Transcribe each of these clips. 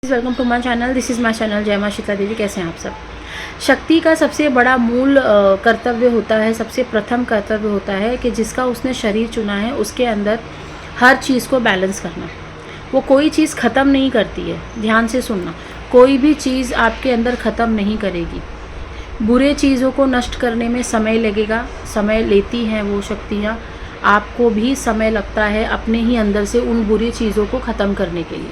Welcome to my channel. This is my channel Jai Maa Sheetla देवी। कैसे हैं आप सब। शक्ति का सबसे बड़ा मूल कर्तव्य होता है, सबसे प्रथम कर्तव्य होता है कि जिसका उसने शरीर चुना है उसके अंदर हर चीज़ को बैलेंस करना। वो कोई चीज़ ख़त्म नहीं करती है। ध्यान से सुनना, कोई भी चीज़ आपके अंदर ख़त्म नहीं करेगी। बुरे चीज़ों को नष्ट करने में समय लगेगा, समय लेती हैं वो शक्तियाँ। आपको भी समय लगता है अपने ही अंदर से उन बुरी चीज़ों को ख़त्म करने के लिए।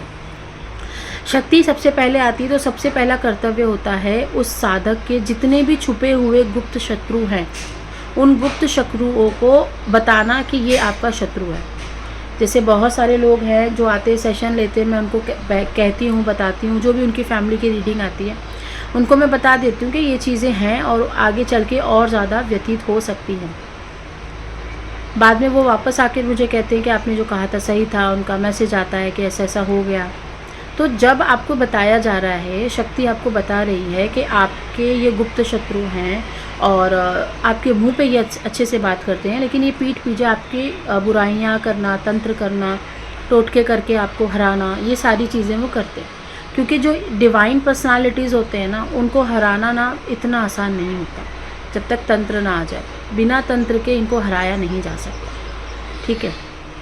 शक्ति सबसे पहले आती है तो सबसे पहला कर्तव्य होता है उस साधक के जितने भी छुपे हुए गुप्त शत्रु हैं, उन गुप्त शत्रुओं को बताना कि ये आपका शत्रु है। जैसे बहुत सारे लोग हैं जो आते सेशन लेते हैं, मैं उनको कहती हूँ, बताती हूँ, जो भी उनकी फैमिली की रीडिंग आती है उनको मैं बता देती हूँ कि ये चीज़ें हैं और आगे चल के और ज़्यादा व्यतीत हो सकती हैं। बाद में वो वापस आकर मुझे कहते हैं कि आपने जो कहा था सही था, उनका मैसेज आता है कि ऐसा ऐसा हो गया। तो जब आपको बताया जा रहा है, शक्ति आपको बता रही है कि आपके ये गुप्त शत्रु हैं और आपके मुंह पे ये अच्छे से बात करते हैं, लेकिन ये पीठ पीछे आपकी बुराइयां करना, तंत्र करना, टोटके करके आपको हराना, ये सारी चीज़ें वो करते हैं। क्योंकि जो डिवाइन पर्सनालिटीज़ होते हैं ना, उनको हराना ना इतना आसान नहीं होता जब तक तंत्र ना आ जाए। बिना तंत्र के इनको हराया नहीं जा सकता। ठीक है,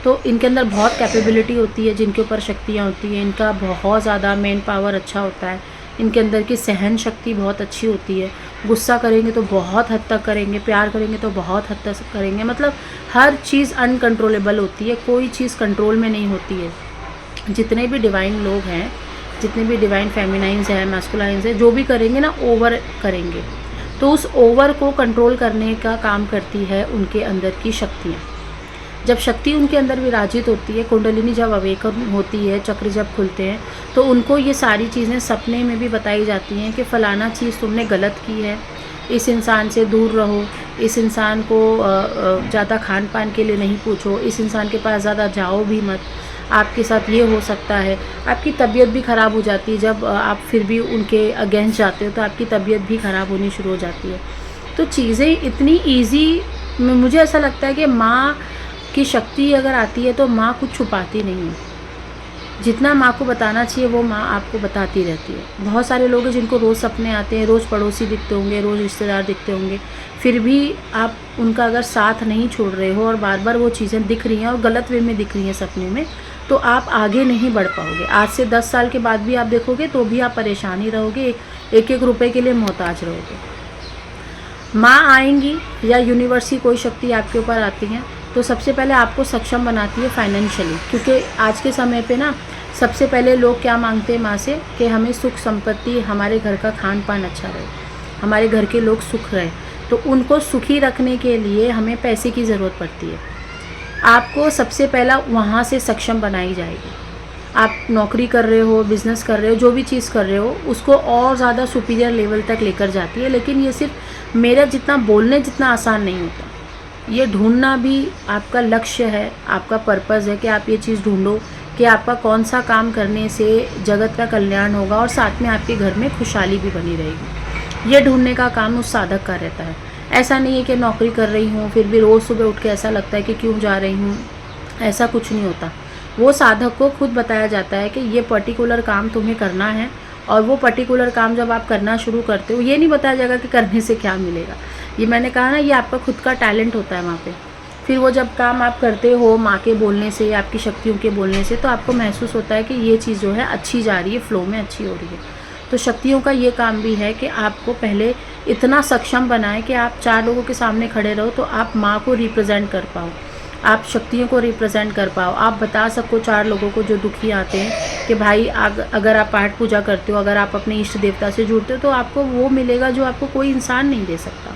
तो इनके अंदर बहुत कैपेबिलिटी होती है, जिनके ऊपर शक्तियाँ होती हैं, इनका बहुत ज़्यादा मेन पावर अच्छा होता है। इनके अंदर की सहन शक्ति बहुत अच्छी होती है। गुस्सा करेंगे तो बहुत हद तक करेंगे, प्यार करेंगे तो बहुत हद तक करेंगे। मतलब हर चीज़ अनकंट्रोलेबल होती है, कोई चीज़ कंट्रोल में नहीं होती है। जितने भी डिवाइन लोग हैं, जितने भी डिवाइन फेमिनाइंस हैं, मैस्कुलाइंस हैं, जो भी करेंगे ना, ओवर करेंगे। तो उस ओवर को कंट्रोल करने का काम करती है उनके अंदर की शक्तियाँ। जब शक्ति उनके अंदर विराजित होती है, कुंडलिनी जब अवेकन होती है, चक्र जब खुलते हैं, तो उनको ये सारी चीज़ें सपने में भी बताई जाती हैं कि फ़लाना चीज़ तुमने गलत की है, इस इंसान से दूर रहो, इस इंसान को ज़्यादा खान पान के लिए नहीं पूछो, इस इंसान के पास ज़्यादा जाओ भी मत, आपके साथ ये हो सकता है। आपकी तबीयत भी ख़राब हो जाती है जब आप फिर भी उनके अगेंस्ट जाते हो, तो आपकी तबीयत भी ख़राब होनी शुरू हो जाती है। तो चीज़ें इतनी ईजी, मुझे ऐसा लगता है कि माँ की शक्ति अगर आती है तो माँ कुछ छुपाती नहीं है। जितना माँ को बताना चाहिए वो माँ आपको बताती रहती है। बहुत सारे लोग हैं जिनको रोज़ सपने आते हैं, रोज़ पड़ोसी दिखते होंगे, रोज़ रिश्तेदार दिखते होंगे, फिर भी आप उनका अगर साथ नहीं छोड़ रहे हो और बार बार वो चीज़ें दिख रही हैं और गलत वे में दिख रही हैं सपने में, तो आप आगे नहीं बढ़ पाओगे। आज से 10 साल के बाद भी आप देखोगे तो भी आप परेशान ही रहोगे, एक एक रुपये के लिए मोहताज रहोगे। माँ आएंगी या यूनिवर्स की कोई शक्ति आपके ऊपर आती है तो सबसे पहले आपको सक्षम बनाती है फाइनेंशियली। क्योंकि आज के समय पे ना सबसे पहले लोग क्या मांगते हैं माँ से कि हमें सुख संपत्ति, हमारे घर का खान पान अच्छा रहे, हमारे घर के लोग सुख रहे। तो उनको सुखी रखने के लिए हमें पैसे की ज़रूरत पड़ती है। आपको सबसे पहला वहाँ से सक्षम बनाई जाएगी। आप नौकरी कर रहे हो, बिज़नेस कर रहे हो, जो भी चीज़ कर रहे हो, उसको और ज़्यादा सुपीरियर लेवल तक लेकर जाती है। लेकिन ये सिर्फ मेरा जितना बोलने जितना आसान नहीं होता, ये ढूंढना भी आपका लक्ष्य है, आपका पर्पज़ है कि आप ये चीज़ ढूंढो कि आपका कौन सा काम करने से जगत का कल्याण होगा और साथ में आपके घर में खुशहाली भी बनी रहेगी। ये ढूंढने का काम उस साधक का रहता है। ऐसा नहीं है कि नौकरी कर रही हूँ फिर भी रोज़ सुबह उठ के ऐसा लगता है कि क्यों जा रही हूँ, ऐसा कुछ नहीं होता। वो साधक को खुद बताया जाता है कि ये पर्टिकुलर काम तुम्हें करना है, और वो पर्टिकुलर काम जब आप करना शुरू करते हो, ये नहीं बताया जाएगा कि करने से क्या मिलेगा। ये मैंने कहा ना, ये आपका खुद का टैलेंट होता है वहाँ पे। फिर वो जब काम आप करते हो माँ के बोलने से, आपकी शक्तियों के बोलने से, तो आपको महसूस होता है कि ये चीज़ जो है अच्छी जा रही है, फ्लो में अच्छी हो रही है। तो शक्तियों का ये काम भी है कि आपको पहले इतना सक्षम बनाए कि आप 4 लोगों के सामने खड़े रहो तो आप माँ को रिप्रेजेंट कर पाओ, आप शक्तियों को रिप्रेजेंट कर पाओ। आप बता सको 4 लोगों को जो दुखी आते हैं कि भाई अगर आप पाठ पूजा करते हो, अगर आप अपने इष्ट देवता से जुड़ते हो, तो आपको वो मिलेगा जो आपको कोई इंसान नहीं दे सकता।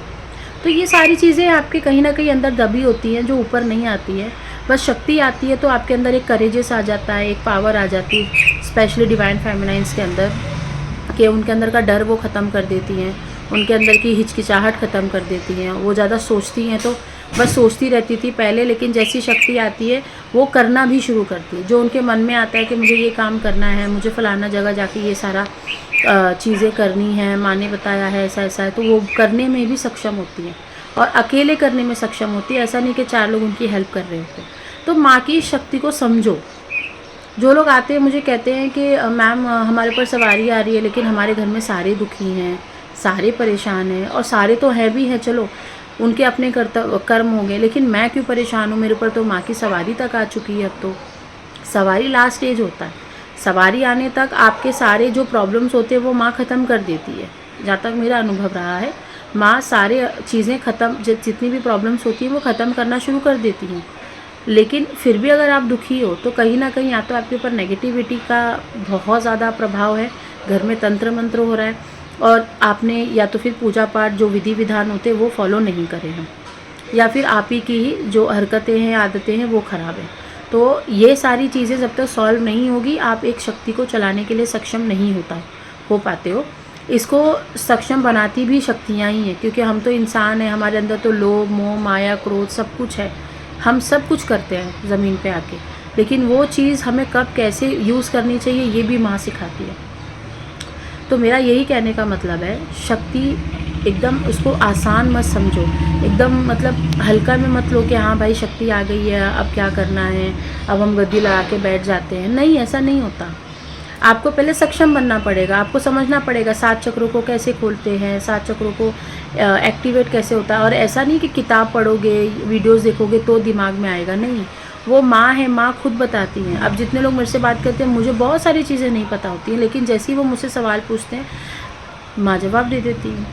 तो ये सारी चीज़ें आपके कहीं ना कहीं अंदर दबी होती हैं जो ऊपर नहीं आती है। बस शक्ति आती है तो आपके अंदर एक करेजेस आ जाता है, एक पावर आ जाती है, स्पेशली डिवाइन फेमिनाइंस के अंदर, कि उनके अंदर का डर वो ख़त्म कर देती हैं, उनके अंदर की हिचकिचाहट ख़त्म कर देती हैं। वो ज़्यादा सोचती हैं तो बस सोचती रहती थी पहले, लेकिन जैसी शक्ति आती है वो करना भी शुरू करती है। जो उनके मन में आता है कि मुझे ये काम करना है, मुझे फ़लाना जगह जाके ये सारा चीज़ें करनी है, माँ ने बताया है ऐसा ऐसा है, तो वो करने में भी सक्षम होती हैं और अकेले करने में सक्षम होती है। ऐसा नहीं कि 4 लोग उनकी हेल्प कर रहे होते। तो माँ की शक्ति को समझो, जो लोग आते हैं मुझे कहते हैं कि मैम हमारे ऊपर सवारी आ रही है, लेकिन हमारे घर में सारे दुखी हैं, सारे परेशान हैं, और सारे तो हैं भी हैं, चलो उनके अपने कर्म हो गए, लेकिन मैं क्यों परेशान हूँ, मेरे ऊपर तो माँ की सवारी तक आ चुकी है। अब तो सवारी लास्ट स्टेज होता है, सवारी आने तक आपके सारे जो प्रॉब्लम्स होते हैं वो माँ ख़त्म कर देती है। जहाँ तक मेरा अनुभव रहा है, माँ सारे चीज़ें ख़त्म, जितनी भी प्रॉब्लम्स होती हैं वो ख़त्म करना शुरू कर देती हैं। लेकिन फिर भी अगर आप दुखी हो तो कहीं ना कहीं या तो आपके ऊपर नेगेटिविटी का बहुत ज़्यादा प्रभाव है, घर में तंत्र मंत्र हो रहा है, और आपने या तो फिर पूजा पाठ जो विधि विधान होते हैं वो फॉलो नहीं करे हैं, या फिर आप ही की ही जो हरकतें हैं आदतें हैं वो ख़राब है। तो ये सारी चीज़ें जब तक सॉल्व नहीं होगी, आप एक शक्ति को चलाने के लिए सक्षम नहीं हो पाते हो। इसको सक्षम बनाती भी शक्तियाँ ही हैं, क्योंकि हम तो इंसान हैं, हमारे अंदर तो लोभ मोह माया क्रोध सब कुछ है, हम सब कुछ करते हैं ज़मीन पे आके, लेकिन वो चीज़ हमें कब कैसे यूज़ करनी चाहिए ये भी माँ सिखाती है। तो मेरा यही कहने का मतलब है, शक्ति एकदम उसको आसान मत समझो, एकदम मतलब हल्का में मत लो कि हाँ भाई शक्ति आ गई है अब क्या करना है, अब हम गद्दी लगा के बैठ जाते हैं। नहीं, ऐसा नहीं होता। आपको पहले सक्षम बनना पड़ेगा, आपको समझना पड़ेगा 7 चक्रों को कैसे खोलते हैं, 7 चक्रों को एक्टिवेट कैसे होता है। और ऐसा नहीं कि किताब पढ़ोगे वीडियोस देखोगे तो दिमाग में आएगा, नहीं, वो माँ है, माँ खुद बताती हैं। अब जितने लोग मेरे से बात करते हैं, मुझे बहुत सारी चीज़ें नहीं पता होती हैं, लेकिन जैसे ही वो मुझसे सवाल पूछते हैं माँ जवाब दे देती है,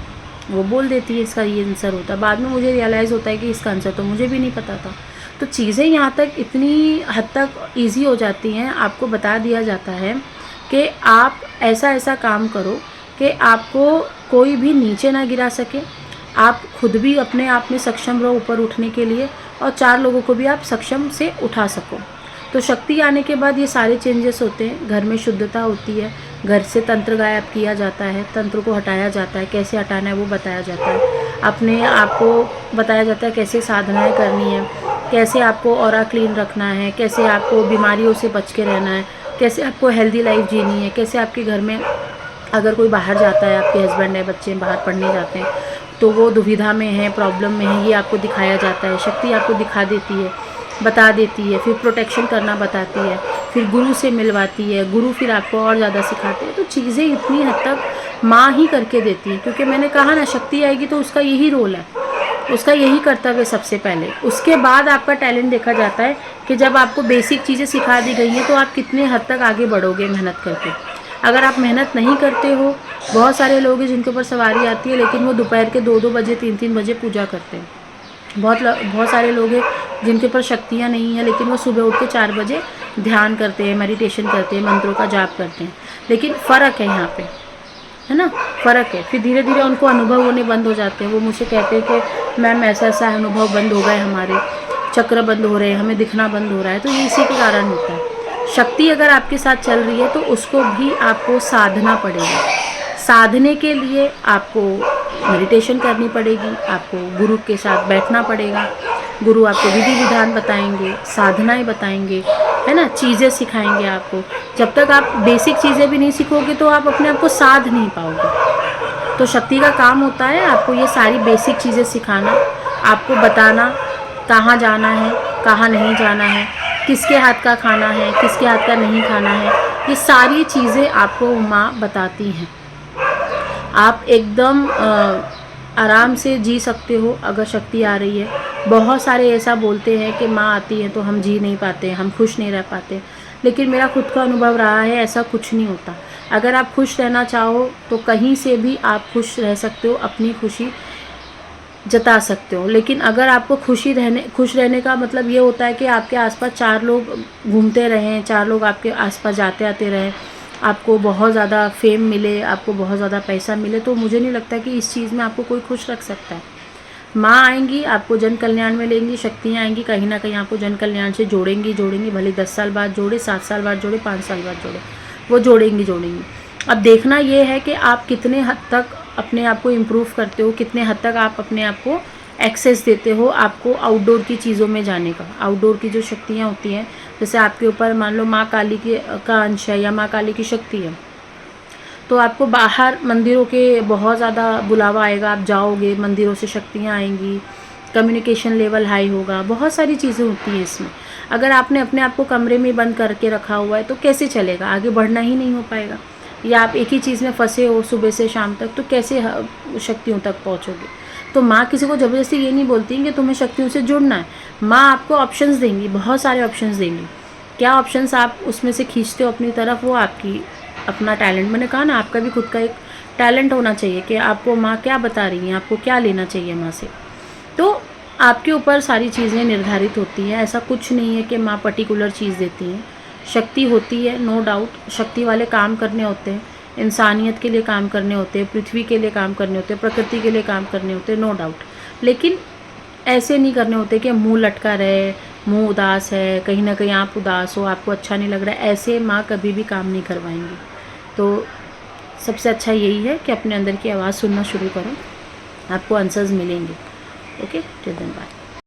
वो बोल देती है इसका ये आंसर होता है। बाद में मुझे रियलाइज़ होता है कि इसका आंसर तो मुझे भी नहीं पता था। तो चीज़ें यहाँ तक इतनी हद तक ईजी हो जाती हैं, आपको बता दिया जाता है कि आप ऐसा ऐसा काम करो कि आपको कोई भी नीचे ना गिरा सके, आप खुद भी अपने आप में सक्षम रहो ऊपर उठने के लिए, और 4 लोगों को भी आप सक्षम से उठा सको। तो शक्ति आने के बाद ये सारे चेंजेस होते हैं। घर में शुद्धता होती है, घर से तंत्र गायब किया जाता है, तंत्र को हटाया जाता है, कैसे हटाना है वो बताया जाता है, अपने आप को बताया जाता है कैसे साधनाएं करनी है, कैसे आपको ऑरा क्लीन रखना है, कैसे आपको बीमारियों से बच के रहना है, कैसे आपको हेल्दी लाइफ जीनी है, कैसे आपके घर में अगर कोई बाहर जाता है, आपके हस्बैंड है, बच्चे बाहर पढ़ने जाते हैं तो वो दुविधा में है, प्रॉब्लम में है, ये आपको दिखाया जाता है। शक्ति आपको दिखा देती है, बता देती है, फिर प्रोटेक्शन करना बताती है, फिर गुरु से मिलवाती है, गुरु फिर आपको और ज़्यादा सिखाते हैं। तो चीज़ें इतनी हद तक माँ ही करके देती है, क्योंकि मैंने कहा ना शक्ति आएगी तो उसका यही रोल है, उसका यही कर्तव्य सबसे पहले। उसके बाद आपका टैलेंट देखा जाता है कि जब आपको बेसिक चीज़ें सिखा दी गई हैं तो आप कितने हद तक आगे बढ़ोगे मेहनत करके। अगर आप मेहनत नहीं करते हो, बहुत सारे लोग हैं जिनके ऊपर सवारी आती है लेकिन वो दोपहर के 2-2 बजे 3-3 बजे पूजा करते हैं। बहुत सारे लोग हैं जिनके ऊपर शक्तियाँ नहीं हैं लेकिन वो सुबह उठ के 4 बजे ध्यान करते हैं, मेडिटेशन करते हैं, मंत्रों का जाप करते हैं। लेकिन फ़र्क है यहाँ पे, है ना, फ़र्क है। फिर धीरे धीरे उनको अनुभव होने बंद हो जाते हैं। वो मुझसे कहते हैं कि मैम ऐसा ऐसा अनुभव बंद हो गए, हमारे चक्र बंद हो रहे हैं, हमें दिखना बंद हो रहा है। तो ये इसी के कारण होता है। शक्ति अगर आपके साथ चल रही है तो उसको भी आपको साधना पड़ेगा। साधने के लिए आपको मेडिटेशन करनी पड़ेगी, आपको गुरु के साथ बैठना पड़ेगा, गुरु आपको विधि विधान बताएंगे, साधनाएं बताएंगे, है ना, चीज़ें सिखाएंगे आपको। जब तक आप बेसिक चीज़ें भी नहीं सीखोगे तो आप अपने आप को साध नहीं पाओगे। तो शक्ति का काम होता है आपको ये सारी बेसिक चीज़ें सिखाना, आपको बताना कहाँ जाना है, कहाँ नहीं जाना है, किसके हाथ का खाना है, किसके हाथ का नहीं खाना है। ये सारी चीज़ें आपको माँ बताती हैं। आप एकदम आराम से जी सकते हो अगर शक्ति आ रही है। बहुत सारे ऐसा बोलते हैं कि माँ आती है तो हम जी नहीं पाते, हम खुश नहीं रह पाते, लेकिन मेरा खुद का अनुभव रहा है ऐसा कुछ नहीं होता। अगर आप खुश रहना चाहो तो कहीं से भी आप खुश रह सकते हो, अपनी खुशी जता सकते हो। लेकिन अगर आपको खुश रहने का मतलब ये होता है कि आपके आसपास 4 लोग घूमते रहें, 4 लोग आपके आसपास जाते आते रहें, आपको बहुत ज़्यादा फेम मिले, आपको बहुत ज़्यादा पैसा मिले, तो मुझे नहीं लगता कि इस चीज़ में आपको कोई खुश रख सकता है। माँ आएंगी, आपको जन कल्याण में लेंगी, शक्तियाँ आएंगी, कहीं ना कहीं आपको जन कल्याण से जोड़ेंगी, भले 10 साल बाद जोड़े, 7 साल बाद जोड़े, 5 साल बाद जोड़े, वो जोड़ेंगी। अब देखना ये है कि आप कितने हद तक अपने आप को इम्प्रूव करते हो, कितने हद तक आप अपने आप को एक्सेस देते हो आपको आउटडोर की चीज़ों में जाने का। आउटडोर की जो शक्तियाँ होती हैं, जैसे आपके ऊपर मान लो माँ काली का अंश है या माँ काली की शक्ति है, तो आपको बाहर मंदिरों के बहुत ज़्यादा बुलावा आएगा, आप जाओगे, मंदिरों से शक्तियाँ आएंगी, कम्युनिकेशन लेवल हाई होगा, बहुत सारी चीज़ें होती हैं इसमें। अगर आपने अपने आप को कमरे में बंद करके रखा हुआ है तो कैसे चलेगा, आगे बढ़ना ही नहीं हो पाएगा। या आप एक ही चीज़ में फंसे हो सुबह से शाम तक, तो कैसे शक्तियों तक पहुँचोगे। तो माँ किसी को ज़बरदस्ती ये नहीं बोलती कि तुम्हें शक्तियों से जुड़ना है। माँ आपको ऑप्शंस देंगी, बहुत सारे ऑप्शंस देंगी। क्या ऑप्शंस आप उसमें से खींचते हो अपनी तरफ, वो आपकी अपना टैलेंट। मैंने कहा ना, आपका भी खुद का एक टैलेंट होना चाहिए कि आपको माँ क्या बता रही हैं, आपको क्या लेना चाहिए माँ से। तो आपके ऊपर सारी चीज़ें निर्धारित होती हैं। ऐसा कुछ नहीं है कि माँ पर्टिकुलर चीज़ देती हैं। शक्ति होती है, नो डाउट। शक्ति वाले काम करने होते हैं, इंसानियत के लिए काम करने होते हैं, पृथ्वी के लिए काम करने होते हैं, प्रकृति के लिए काम करने होते हैं, नो डाउट। लेकिन ऐसे नहीं करने होते कि मुंह लटका रहे, मुंह उदास है, कहीं ना कहीं आप उदास हो, आपको अच्छा नहीं लग रहा है, ऐसे माँ कभी भी काम नहीं करवाएंगी। तो सबसे अच्छा यही है कि अपने अंदर की आवाज़ सुनना शुरू करो, आपको आंसर्स मिलेंगे। Okay, till then bye.